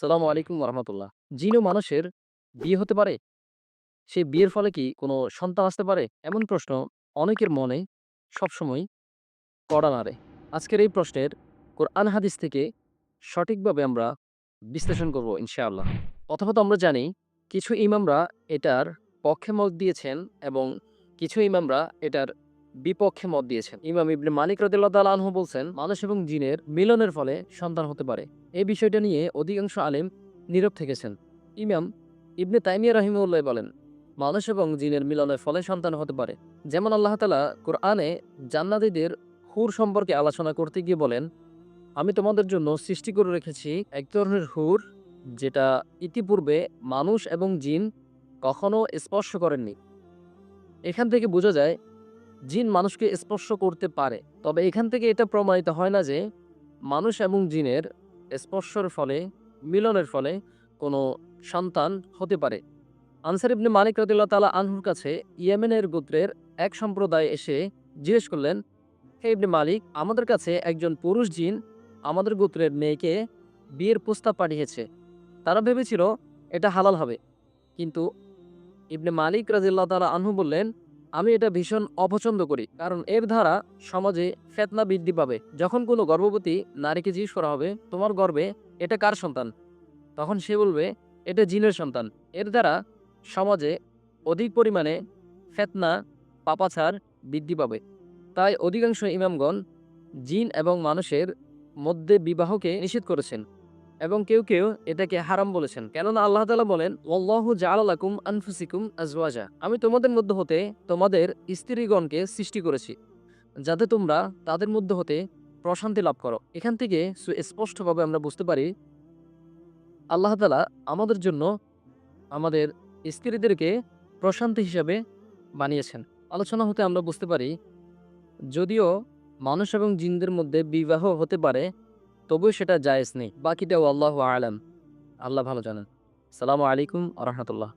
সালামু আলাইকুম রহমতুল্লাহ। জিন ও মানুষের বিয়ে হতে পারে? সেই বিয়ের ফলে কি কোনো সন্তান আসতে পারে? এমন প্রশ্ন অনেকের মনে সবসময় কড়া নাড়ে। আজকের এই প্রশ্নের কোরআন হাদিস থেকে সঠিকভাবে আমরা বিশ্লেষণ করব ইনশাআল্লাহ। প্রথমত আমরা জানি কিছু ইমামরা এটার পক্ষে মত দিয়েছেন এবং কিছু ইমামরা এটার বিপক্ষে মত দিয়েছেন। ইমাম ইবনে মালিক রাদিয়াল্লাহু তাআলা আনহু বলছেন, মানুষ এবং জিনের মিলনের ফলে সন্তান হতে পারে। এই বিষয়টা নিয়ে অধিকাংশ আলেম নীরব থেকেছেন। ইমাম ইবনে তাইমিয়া রাহিমাহুল্লাহ বলেন, মানুষ এবং জিনের মিলনের ফলে সন্তান হতে পারে। যেমন আল্লাহ তাআলা কোরআনে জান্নাতীদের হুর সম্পর্কে আলোচনা করতে গিয়ে বলেন, আমি তোমাদের জন্য সৃষ্টি করে রেখেছি এক ধরনের হুর যেটা ইতিপূর্বে মানুষ এবং জিন কখনো স্পর্শ করেননি। এখান থেকে বোঝা যায় জিন মানুষকে স্পর্শ করতে পারে। তবে এখান থেকে এটা প্রমাণিত হয় না যে মানুষ এবং জিনের স্পর্শের ফলে, মিলনের ফলে কোনো সন্তান হতে পারে। আনসার ইবনে মালিক রাদিয়াল্লাহু তাআলা আনহুর কাছে ইয়েমেনের গোত্রের এক সম্প্রদায় এসে জিজ্ঞেস করলেন, হে ইবনে মালিক, আমাদের কাছে একজন পুরুষ জিন আমাদের গোত্রের মেয়েকে বিয়ের প্রস্তাব পাঠিয়েছে। তারা ভেবেছিল এটা হালাল হবে। কিন্তু ইবনে মালিক রাদিয়াল্লাহু তাআলা আনহু বললেন, আমি এটা ভীষণ অপছন্দ করি। কারণ এর দ্বারা সমাজে ফিতনা বৃদ্ধি পাবে। যখন কোনো গর্ভবতী নারীকে জিজ্ঞেস করা হবে, তোমার গর্ভে এটা কার সন্তান? তখন সে বলবে, এটা জিনের সন্তান। এর দ্বারা সমাজে অধিক পরিমাণে ফিতনা, পাপাচার বৃদ্ধি পাবে। তাই অধিকাংশ ইমামগণ জিন এবং মানুষের মধ্যে বিবাহকে নিষেধ করেছেন এবং কেউ এটাকে হারাম বলেছেন। কেননা আল্লাহ তাআলা বলেন, ওয়াল্লাহু জাআলা লাকুম আনফুসিকুম আজওয়াজা। আমি তোমাদের মধ্য হতে তোমাদের স্ত্রীগণকে সৃষ্টি করেছি, যাতে তোমরা তাদের মধ্য হতে প্রশান্তি লাভ করো। এখান থেকে সুস্পষ্টভাবে আমরা বুঝতে পারি আল্লাহ তাআলা আমাদের জন্য আমাদের স্ত্রীদেরকে প্রশান্তি হিসাবে বানিয়েছেন। আলোচনা হতে আমরা বুঝতে পারি যদিও মানুষ এবং জিনদের মধ্যে বিবাহ হতে পারে, তবুও সেটা জায়েজ নেই। বাকিটাও আল্লাহু আ'লাম। আল্লাহ ভালো জানেন। আসসালামু আলাইকুম ওয়া রাহমাতুল্লাহ।